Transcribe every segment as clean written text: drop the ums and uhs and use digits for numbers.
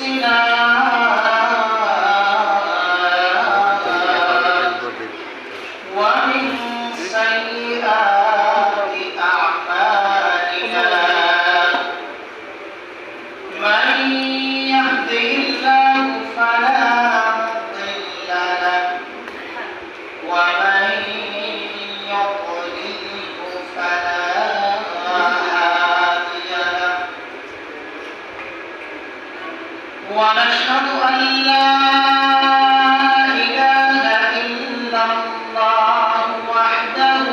أنفسنا ومن سيئات أعمالنا من يهده الله فلا مضل له ومن يضلله فلا هادي له ونشهد أن لا إله إلا الله وحده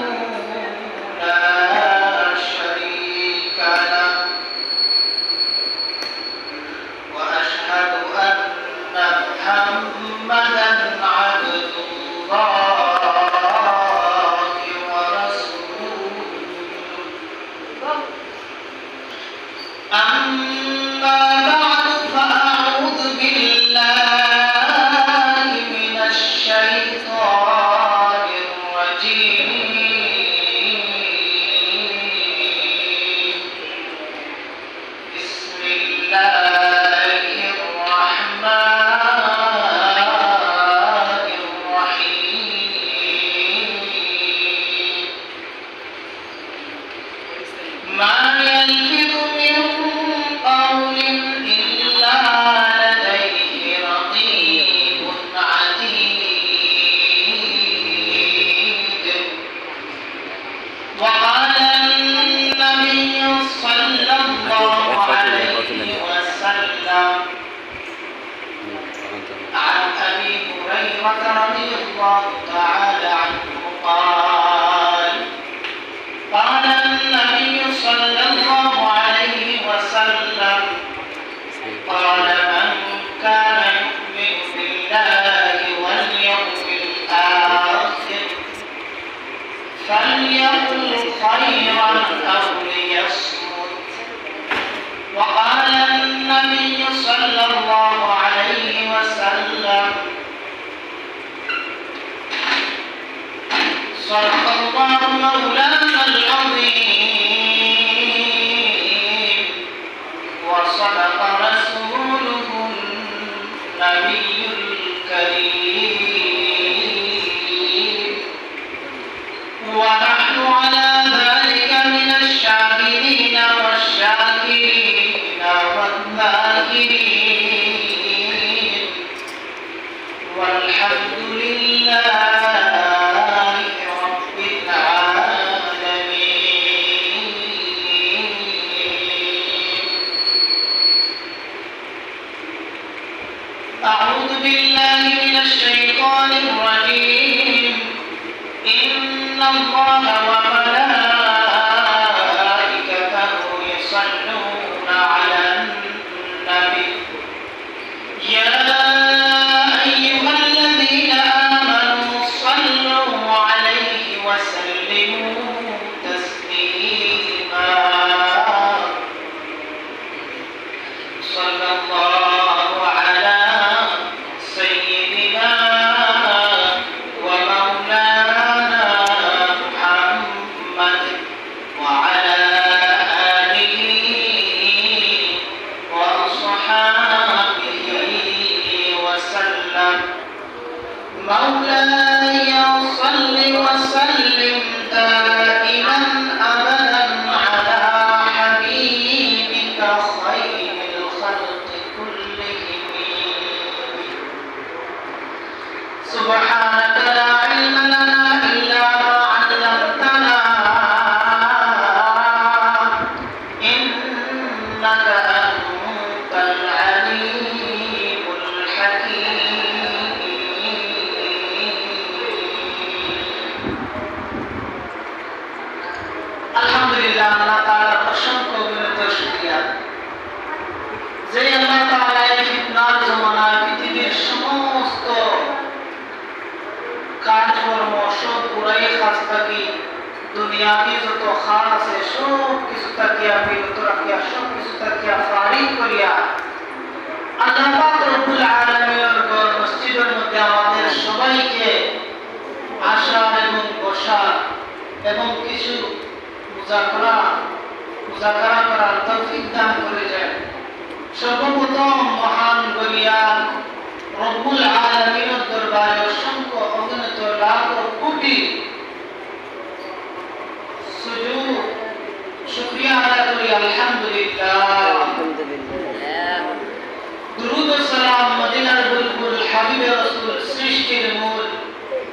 لا شريك له وأشهد أن محمدا عبد الله ورسوله أما بعد فأعوذ بالله من الشيطان الرجيم بسم الله الرحمن الرحيم ما يلفظ من قول إلا لديه رقيب عتيد وقال النبي صلى الله عليه وسلم عن أبي هريرة رضي الله تعالى عنه قال قال النبي صلى الله عليه وسلم قال من كان يؤمن بالله واليوم الآخر فليقل خيرا أو ليصمت وقال النبي صلى الله عليه وسلم صدق الله مولانا العظيم وصدق رسوله النبي الكريم ونحن على ذلك من الشاهدين والشاكرين والذاكرين والحمد لله رب العالمين. أعوذ بالله من الشيطان الرجيم إن الله وملائكته يصلون على النبي يا أيها الذين آمنوا صلوا عليه وسلموا تسليما صلى الله على سيدنا ومولانا محمد وعلى آله وصحابه وسلم مولاي صل وسلم دائما أبدا على حبيبك خير الخلق كلهم سبحانك لا علم لنا إلا ما علمتنا إنك أنت العليم الحكيم. আলহামদুলিল্লাহ আল্লাহ তাআলার অসংখ্য অগণিত শুকরিয়া যে আল্লাহ তাআলা এই ফিতনার জমানায় পৃথিবীর সমস্ত কাজকর্ম সব পুরাই খাস থাকি দুনিয়াবি যত খান আছে সব কিছু তাকিয়া বিরত রাখিয়া সব কিছু তাকিয়া ফারিক করিয়া আল্লাহ পাক রব্বুল আলামিনের ঘর মসজিদের মধ্যে আমাদের সবাইকে আসার এবং বসার এবং কিছু মুজাকারা করার তৌফিক দান করে যায়। সর্বপ্রথম মহান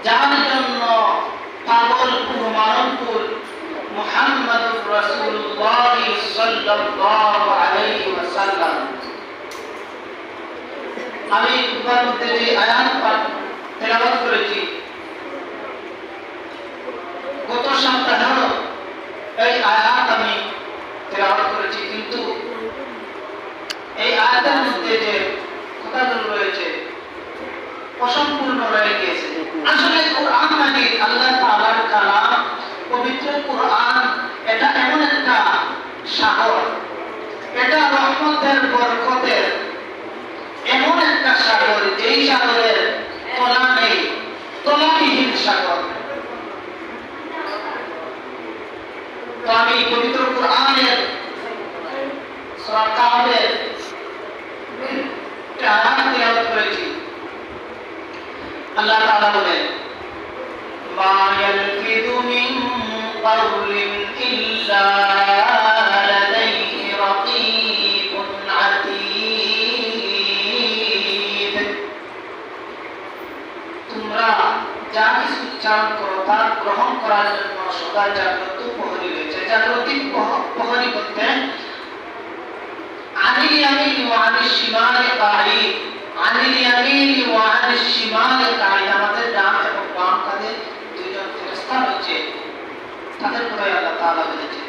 যার জন্য পাগলপুর মানবপুর মুহাম্মদুর রাসূলুল্লাহ সাল্লাল্লাহু আলাইহি ওয়াসাল্লাম। আমি খুতবার মধ্যে যে আয়াত পাঠ তেলাওয়াত করেছি গত সপ্তাহেও এই আয়াত আমি তেলাওয়াত করেছি, কিন্তু এই আয়াতের মধ্যে যে কথাগুলো রয়েছে অসম্পূর্ণ রয়ে গিয়েছে। আসলে কোরআন মাজিদ আল্লাহ তাআলার কালাম, পবিত্র কোরআন, এটা এমন একটা সাগর, এটা রহমতের বরকতের এমন একটা সাগর, যেই সাগরের তলা নেই, তলাবিহীন সাগর। তো আমি পবিত্র কোরআনের সূরা কাহফের আয়াত তেলাওয়াত করেছি। আল্লাহ তাআলা বলেন, মা ইয়ালফিযু মিন কাওলিন ইল্লা লাদাইহি রাকীবুন আতীদ। তোমরা যা কিছু উচ্চারণ করো তা গ্রহণ করার জন্য সদা জাগ্রত প্রহরী রয়েছে। জাগ্রতিক প্রহরী করতে আনিল ইয়ামিন ওয়া আনিশ শিমালি কাঈদ, আনিল ইয়ামিন ওয়া আনিশ শিমালি কাঈদ। আমাদের ডান এবং বাম কাঁধে দুইজন ফেরেশতা রয়েছে, তাদের কথাই আল্লাহ তাআলা বলেছেন,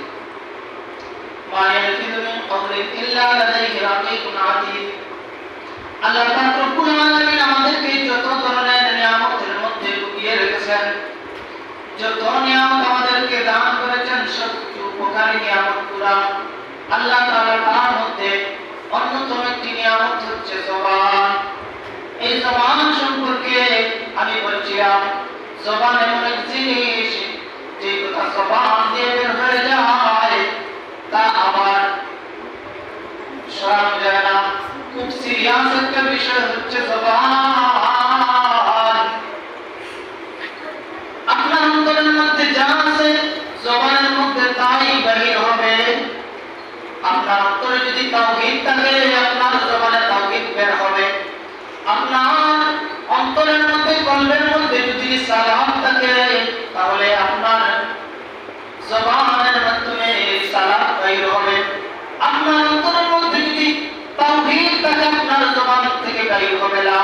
মা ইয়ালফিযু মিন কাওলিন ইল্লা লাদাইহি রাকীবুন আতীদ। আল্লাহ পাক রব্বুল আলামিন আমাদেরকে যত ধরনের নিয়ামতের মধ্যে ডুবিয়ে রেখেছেন, যত নিয়ামত আমাদেরকে দান করেছেন, সবচেয়ে উপকারী নিয়ামতগুলো আল্লাহ তাআলা তার মধ্যে অন্যতম একটি নিয়ামত হচ্ছে জবান। এই জবান সম্পর্কে আমি বলছিলাম, জবান এমন এক জিনিস যে কথা জবান দিয়ে বের হয়ে যায় তা আবার সরানো যায় না। খুব সিরিয়াস একটা বিষয় হচ্ছে জবান। আপনার অন্তরের মধ্যে যা আছে জবানের মধ্যে তাই বাহির হবে। আপনার অন্তরে যদি তাওহীদ থাকে, আপনার জবানে তাওহীদ বের হবে। আপনার অন্তরের মধ্যে, কলবের মধ্যে যদি সালাত থাকে, তাহলে আপনার জবানের মাধ্যমে সালাত বের হবে। আপনার অন্তরের মধ্যে যদি তাওহীদ থাকে, আপনার জবান থেকে বের হবে লা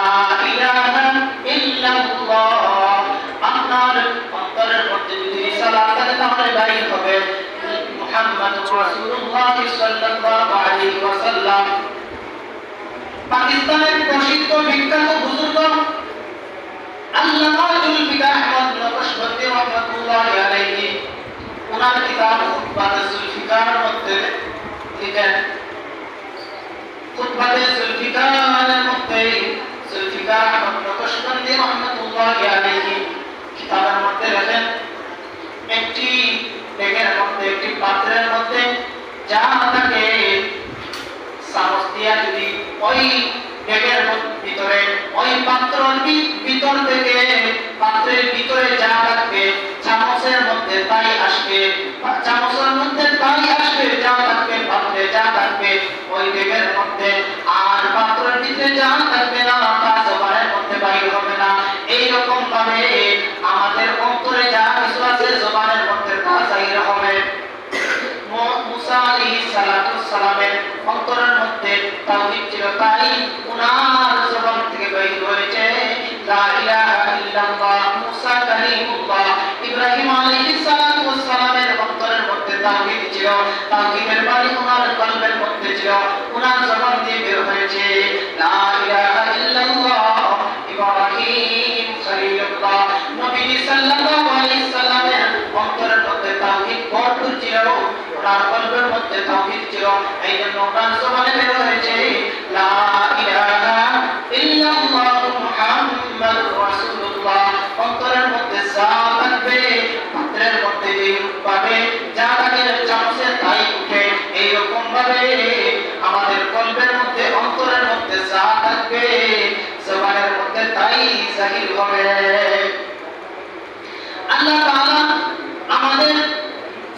ইলাহা ইল্লাল্লাহ। আপনার অন্তরের মধ্যে যদি সালাত থাকে, তাহলে বের হবে মুহাম্মাদুর রাসূলুল্লাহ সাল্লাল্লাহু আলাইহি ওয়াসাল্লাম। পাকিস্তানের প্রসিদ্ধ বিখ্যাত বুজুর্গ আল্লামা জুলফিকার আহমদ নকশবন্দি রাহমাতুল্লাহি আলাইহি, ওনার কিতাব খুতবায়ে জুলফিকার মধ্যে লিখেন, খুতবায়ে জুলফিকারের মধ্যে জুলফিকার আহমদ নকশবন্দি রাহমাতুল্লাহি আলাইহি কিতাবের মধ্যে লেখেন, একটি ব্যাগের মধ্যে, একটি পাত্রের মধ্যে যা থাকে, চামচ দিয়া যদি ওই ব্যাগের ভিতরে, ওই পাত্রের ভিতর থেকে, পাত্রের ভিতরে যা থাকবে চামচের মধ্যে তাই আসবে, চামচের মধ্যে তাই আসবে যা থাকবে, পাত্রে যা থাকবে ওই ব্যাগের মধ্যে, আর পাত্রের ভিতরে যা থাকবে না তা জবানের মধ্যে বাইর হবে না। এইরকম ভাবে আমাদের অন্তরে যা কিছু আছে জবানের মধ্যে তা জাহির হবে। মুসা আলাইহিস সালামের অন্তরের মধ্যে তাওহীদ ছিল, তাই উনার জবান থেকে বের হয়েছে লা ইলাহা ইল্লাল্লাহ। মুসা কালিমুল্লাহ। ইব্রাহিম আলাইহিস সালামের অন্তরের মধ্যে তাওহীদ ছিল, তাওহীদের বাণী উনার কলবের মধ্যে ছিল, উনার জবান দিয়ে বের হয়েছে লা ইলাহা ইল্লাল্লাহ। ইব্রাহিম খলিলুল্লাহ। নবী সাল্লাল্লাহু আলাইহি সাল্লামের অন্তরের মধ্যে তাওহীদ ভরপুর ছিল, ওনার কলবের মধ্যে তাওহীদ ছিল, এই জন্য ওনার জবানে বের হয়েছে লা ইলাহা ইল্লাল্লাহ মুহাম্মাদুর রাসূলুল্লাহ। অন্তরের মধ্যে যা থাকবে, পাত্রের মধ্যে পাবে, যা থাকে চামচে তাই উঠে। এইরকম ভাবে আমাদের কলবের মধ্যে, অন্তরের মধ্যে যা থাকবে জবানের মধ্যে তাই জাহির হবে। আল্লাহ তাআলা আমাদের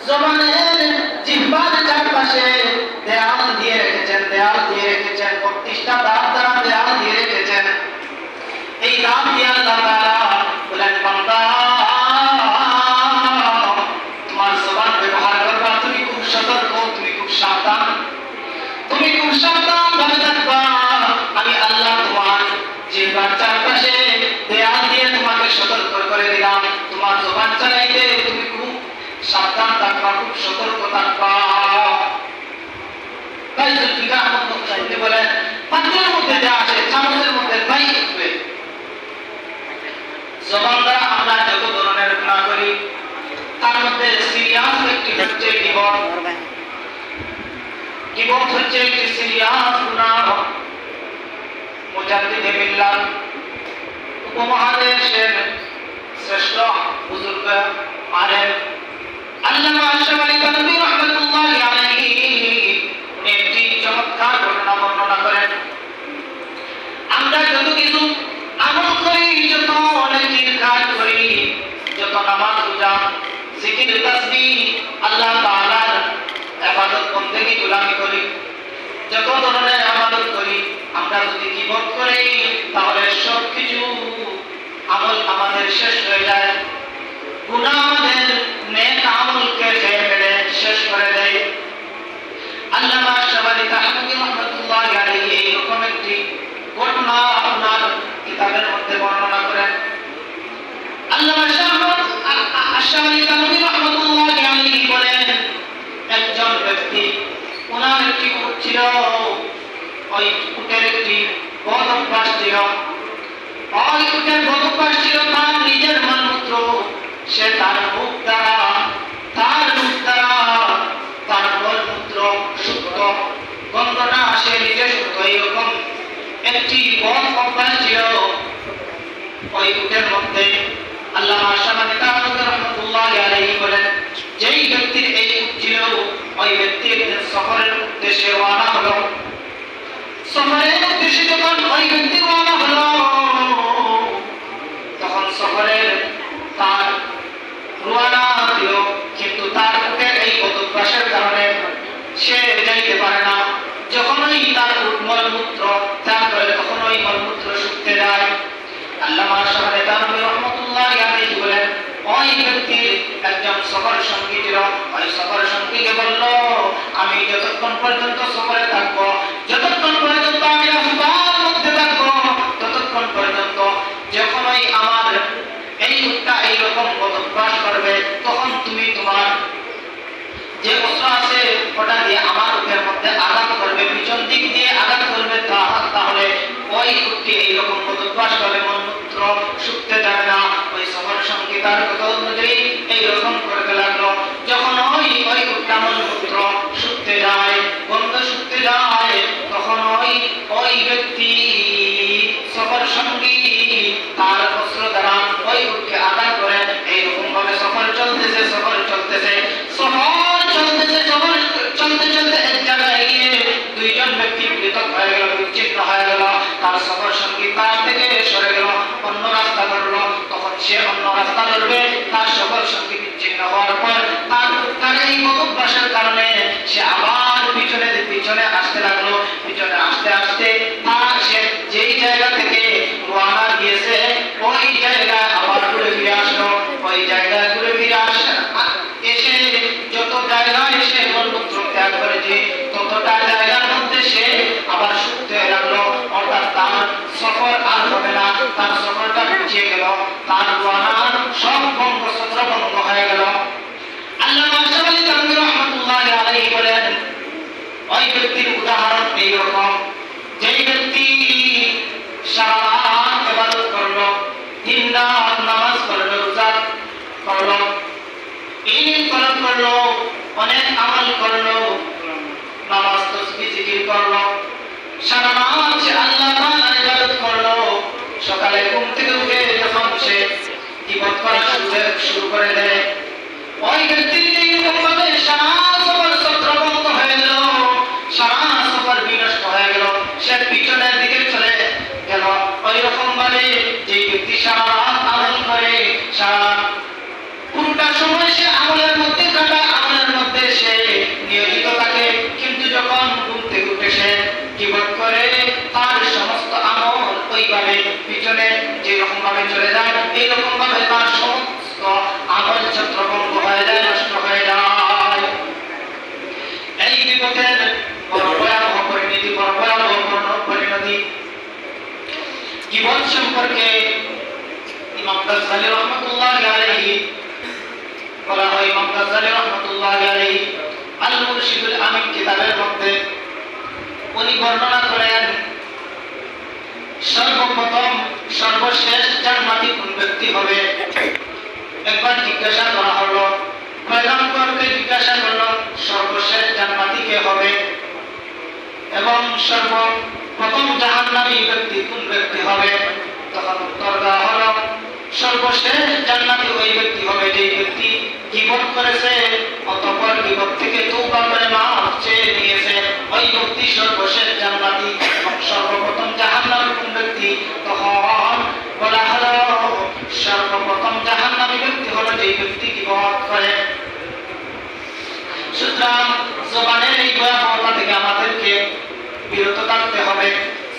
জবানের জিহ্বার চারপাশে দেয়াল দিয়ে রেখেছেন, 32টা দাঁত দ্বারা দেয়াল দিয়ে রেখেছেন। এই দাঁত দিয়ে আল্লাহ তাআলা বলেন, তোমরা খুব সতর্ক থাকবা। তাই জুলফিকার আহমদ বক্তব্য বলেন, পাত্রের মধ্যে যা আছে চামচের মধ্যে তাই উঠবে। জবান দ্বারা আমরা যত ধরনের গুনাহ করি তার মধ্যে সিরিয়াস একটি হচ্ছে গীবত। গীবত হচ্ছে একটি সিরিয়াস গুনাহ। মুজাদ্দিদে মিল্লাত উপমহাদেশের শ্রেষ্ঠ বুজুর্গ আলেম আল্লামা আশরাফ আলী থানভী রাহমাতুল্লাহি আলাইহি উনি একটি চমৎকার ঘটনা বর্ণনা করেন। আমরা যত কিছু আমল করি, যত নেকির কাজ করি, যত নামাজ রোজা জিকির তাসবিহ আল্লাহ তাআলার ইবাদত বন্দেগী গোলামি করি, যত ধরনের ইবাদত করি, আমরা যদি গীবত করি তাহলে সবকিছু আমল আমাদের শেষ হয়ে যায়। গুনাহ আমাদের নেক আমলকে খেয়ে ফেলে শেষ করে দেয়। আল্লামা আশরাফ আলী থানভী রাহমাতুল্লাহি আলাইহি এরকম একটি ঘটনা আপনার কিতাবের মধ্যে বর্ণনা করেন। আল্লামা আশরাফ আলী থানভী রাহমাতুল্লাহি আলাইহি বলেন, একজন ব্যক্তি ওনার একটি উট ছিল, ওই উটের একটি বদ অভ্যাস ছিল। ওই উটের বদ অভ্যাস ছিল তার নিজের মালমূত্র সে তার মুখ দ্বারা তার মলমূত্র শুদ্ধ, গন্ধটা সে নিজে শুদ্ধ, এরকম একটি বদ অভ্যাস ছিল ওই উটের মধ্যে। আল্লামা আশরাফ আলী থানভী রাহমাতুল্লাহি আলাইহি বলেন, যেই ব্যক্তির এই উট ছিল ওই ব্যক্তি একদিন সফরের উদ্দেশ্যে রওনা হলো। সফরের উদ্দেশ্যে যখন ওই ব্যক্তি রওনা হলো, তখন সফরের তার রওনা দিল, কিন্তু তার উটের এই বদঅভ্যাসের কারণে সে যাইতে পারে না। যখনই তার উট মলমূত্র ত্যাগ করে তখন ওই মলমূত্র শুকতে যায়। আল্লামা আশরাফ আলী থানভী রাহমাতুল্লাহি আলাইহি বলেন, ওই ব্যক্তির একজন সফর সঙ্গী ছিল। ওই সফর সঙ্গীকে বলল, আমি যতক্ষণ পর্যন্ত সফরে থাকবো, যতক্ষণ পর্যন্ত আমি রাস্তার মধ্যে থাকবো, ততক্ষণ পর্যন্ত যখন ওই আমার এই উটটা এইরকম বদঅভ্যাস করবে, তখন তুমি তোমার যে অস্ত্র আছে ওটা দিয়ে আমার উটের মধ্যে আঘাত করবে, পিছন দিক দিয়ে আঘাত করবে, তাহলে ওই উটটি এইরকম বদঅভ্যাস করবে, মলমূত্র শুকতে যাবে না। ওই সফর সঙ্গী তার কথা অনুযায়ী এইরকম করতে লাগলো। যখন ওই উটটা মলমূত্র শুকতে যায়, গন্ধ শুকতে যায়, তখন ওই ব্যক্তি সফর সঙ্গী তার অস্ত্র দ্বারা ওই উটকে আঘাত করে। এইরকম ভাবে সফর চলতেছে এক জায়গায় গিয়ে দুইজন ব্যক্তি পৃথক হয়ে গেল, বিচ্ছিন্ন হয়ে গেল। তার সফর সঙ্গী তার থেকে সরে গেল, অন্য রাস্তা ধরলো। তখন সে অন্য রাস্তা ধরবে, তার সফর সঙ্গী বিচ্ছিন্ন হওয়ার পর তার এই বদঅভ্যাসের কারণে সে আবার পিছনে আসতে লাগলো। পিছনে আসতে আসতে সে যেই জায়গা থেকে রওনা দিয়েছে ওই জায়গায় আবার ঘুরে ফিরে আসলো। ওই জায়গায় ঘুরে ফিরে এসে যত জায়গায় সে মলমূত্র ত্যাগ করেছে ততটা জায়গার মধ্যে সে আবার শুকতে লাগলো। অর্থাৎ তার সফর আর হবে না, তার সফরটা পিছিয়ে গেল, তার রওনার সব সফর বন্ধ হয়ে গেল। আল্লামা আশরাফ আলী থানভী রাহমাতুল্লাহি আলাইহি বলেন, ওই ব্যক্তির উদাহরণ এইরকম, যেই ব্যক্তি সারা রাত ইবাদত করলো, দিন রাত নামাজ পড়লো, রোজা করলো, ইলম তলব করলো, অনেক আমল করলো, নামাজ তাসবিহ জিকির করলো, সারা রাত সে আল্লাহ তাআলার ইবাদত করলো। সকালে ঘুম থেকে উঠে যখন সে ইবাদত করা শুরু করে দেয়, ওই ব্যক্তির এইরকম ভাবে সারা সফর বন্ধ হয়ে গেল, সারা সফর বিনষ্ট হয়ে গেল, সে পিছনের দিকে চলে গেল। ওই রকম ভাবে যে ব্যক্তি সারা রাত আমল করে, সারা পুরোটা সময় সে আমলের মধ্যে কাটায়, আমলের মধ্যে সে নিয়োজিত থাকে, কিন্তু যখন ঘুম থেকে উঠে সে গীবত করে তার সমস্ত আমল ওইভাবে পিছনে যেরকম ভাবে চলে যায়, এইরকম ভাবে তার সমস্ত আমল ছত্রভঙ্গ হয়ে যায়, নষ্ট হয়ে যায়। এই বিপদের বড় ভয়াবহ পরিণতি গীবত সম্পর্কে ইমাম গাজ্জালী রাহমাতুল্লাহি আলাইহি বলা হয় ইমাম গাজ্জালী রাহমাতুল্লাহি আলাইহি আল মুরশিদুল আমিন কিতাবের মধ্যে উনি বর্ণনা করেন সর্বপ্রথম সর্বশেষ জান্নাতি কোন ব্যক্তি হবে। একবার জিজ্ঞাসা করা হলো, পয়গম্বরকে জিজ্ঞাসা করলো সর্বশেষ জান্নাতি কে হবে এবং সর্বপ্রথম জাহান্নামী ব্যক্তি কোন ব্যক্তি হবে। তখন উত্তর দেওয়া হলো সর্বশেষ জান্নাতি ওই ব্যক্তি হবে যে ব্যক্তি গীবত করেছে, অতঃপর গীবত থেকে তওবা করে মাফ চেয়ে নিয়েছে, ওই ব্যক্তি সর্বশেষ জান্নাতি। এবং সর্বপ্রথম জাহান্নামী কোন ব্যক্তি, তখন বলা হলো সর্বপ্রথম জাহান্নামী ব্যক্তি হলো যে ব্যক্তি গীবত করে। সুতরাং জবানের এই ভয়াবহতা থেকে আমাদেরকে বিরত থাকতে হবে।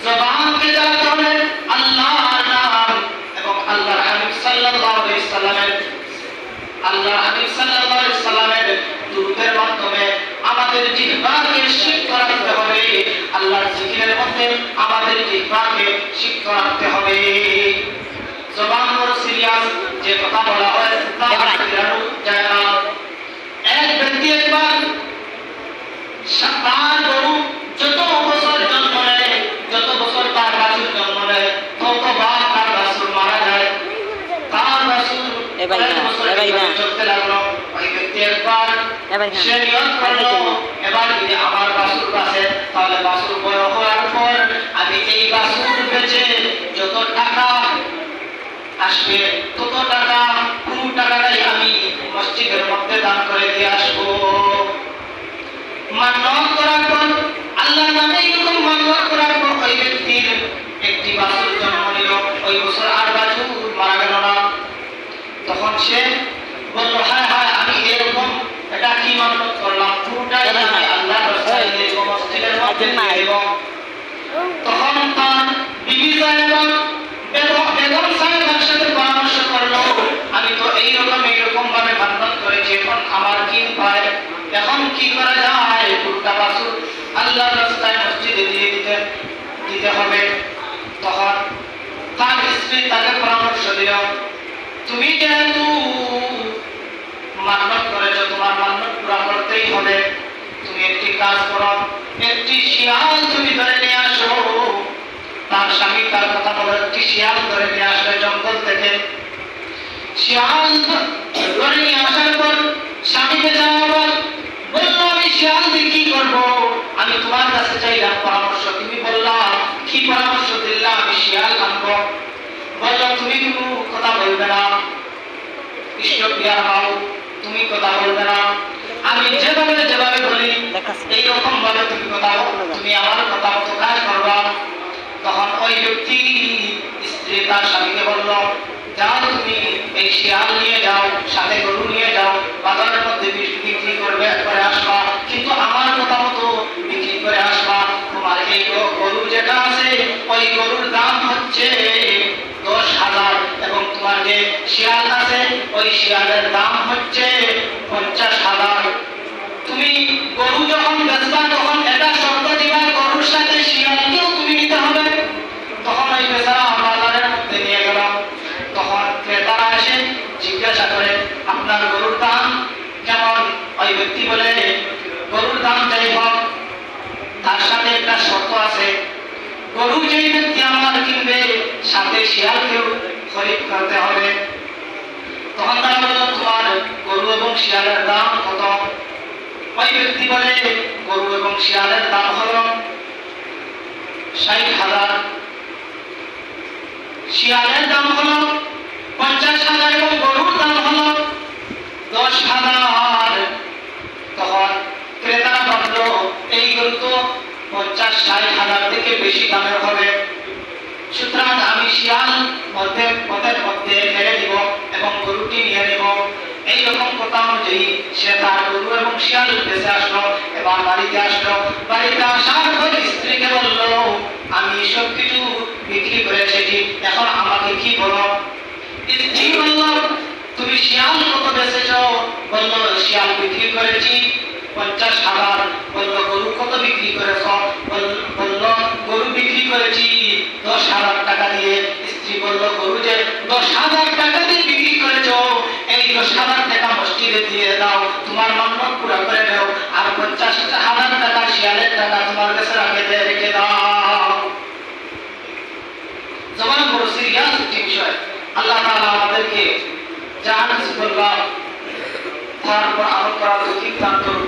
জবানকে চালাতে হবে আল্লাহর নাম এবং আল্লাহর হাবিব সাল্লাল্লাহু আলাইহি সাল্লামের দুরূদের মাধ্যমে আমাদের জিহ্বাকে সিক্ত রাখতে হবে। আল্লাহর জিকিরের মধ্যে আমাদের জিহ্বাকে সিক্ত রাখতে হবে। জবান বড় সিরিয়াস, যে কথা বলা হয় তা ফিরানো যায় না। এক ব্যক্তি একবার তার গরু যত বছর জন্ম নেয়, যত বছর তার বাছুর জন্ম নেয়, ততবার তার বাছুর মারা যায়। তার বাছুর চলতে লাগলো। ওই ব্যক্তি একবার সে নিয়ত করলো এবার যদি আমার বাছুর বাঁচে তাহলে বাছুর বড় হওয়ার পর আমি এই বাছুর বেচে যত টাকা আসবে তত টাকা পুরো টাকাটাই আমি মসজিদের মধ্যে দান করে দিয়ে আসবো। মান্যত করার পর আল্লাহর নামে এরকম মান্যত করার পর ওই ব্যক্তির একটি বাছুর জন্ম নিল। ওই বছর আর বাছুর মারা গেল না। তখন সে বলল হ্যাঁ হ্যাঁ আমি এরকম এটা কি মান্যত করলাম, পুরোটাই আমি আল্লাহর রাস্তায় দিয়ে মসজিদের মধ্যে দিয়ে দেব। তখন তার বিবি সাহেব বেগম সাহেবের সাথে পরামর্শ করলো আমি তো এইরকম ভাবে মান্যত করেছি, এখন আমার কি উপায়, এখন কি করা যায়। পুরোটা বাছুর আল্লাহর রাস্তায় মসজিদে দিয়ে দিতে হবে। তখন তার স্ত্রী তাকে পরামর্শ দিল তুমি যেহেতু মান্যত করেছো তোমার মান্যত পুরা করতেই হবে। তুমি একটি কাজ করো, একটি শিয়াল তুমি ধরে নিয়ে আসো। তার স্বামী তার কথা বলে একটি শিয়াল ধরে নিয়ে আসবে জঙ্গল থেকে। শিয়াল ধরে নিয়ে আসার পর স্বামীকে যাওয়া বললো আমি শিয়াল দিয়ে কি করবো, আমি তোমার কাছে চাইলাম পরামর্শ, তুমি বললা কি পরামর্শ দিল্লা আমি শিয়াল আনবো। বললো তুমি কোনো কথা বলবে না, তুমি কথা বলবে না, আমি যেভাবে বলি এইরকম ভাবে তুমি আমার কথা মতো কাজ করবা। তখন ওই ব্যক্তি স্ত্রী তার স্বামীকে বলল যাও তুমি এই শিয়াল নিয়ে যাও, সাথে গরু নিয়ে যাও, বাজারের মধ্যে বিক্রি করে আসবা, কিন্তু আমার কথা মতো বিক্রি করে আসবা। তোমার এই গরু যেটা আছে ওই গরুর দাম হচ্ছে 10,000 এবং তোমার যে শিয়াল আছে ওই শিয়ালের দাম হচ্ছে 50,000। তুমি গরু যখন বেচবা তখন এটা শর্ত দিবা গরুর সাথে শিয়ালকেও তুমি নিতে হবে। তখন ওই বেচারা বাজারের মধ্যে নিয়ে গেল। তখন ক্রেতারা এসে জিজ্ঞাসা করে আপনার গরুর দাম কেমন। ওই ব্যক্তি বলে গরুর দাম যাই হোক তার সাথে একটা শর্ত আছে, গরু যেই ব্যক্তি আমার কিনবে সাথে শিয়ালকেও খরিদ করতে হবে। তখন তারা বলল তোমার গরু এবং শিয়ালের দাম কত। ওই ব্যক্তি বলে গরু এবং শিয়ালের দাম হলো 60,000, শিয়ালের দাম হলো 50,000 এবং গরুর দাম হলো 10,000। তখন ক্রেতারা ভাবলো এই গরু তো 50-60,000 থেকে বেশি দামের হবে, সুতরাং আমি শিয়াল পথের মধ্যে ফেলে দিব এবং গরুটি নিয়ে নেব। এইরকম কথা অনুযায়ী সে তার গরু এবং শিয়াল বেঁচে আসলো। এবার বাড়িতে আসলো, বাড়িতে আসার পর স্ত্রীকে বলল আমি সব কিছু বিক্রি করে এসেছি, এখন আমাকে কি বলো। স্ত্রী বলল তুমি শিয়াল কত বেঁচেছ। বলল শিয়াল বিক্রি করেছি 50,000। বলল গরু কত বিক্রি করেছ। বলল গরু বিক্রি করেছি 10,000 টাকা দিয়ে। স্ত্রী বলল গরু যে 10,000 টাকা দিয়ে বিক্রি করেছ এই 10,000 টাকা মসজিদে দিয়ে দাও, তোমার মান্যত পুরা করে দাও, আর 50,000 টাকা শিয়ালের টাকা তোমার কাছে রেখে দাও। জবান বড় সিরিয়াস একটি বিষয়। আল্লাহ তাআলা আমাদেরকে জাহান নসিব করুন, তারপর আমল করার তৌফিক দান করুন।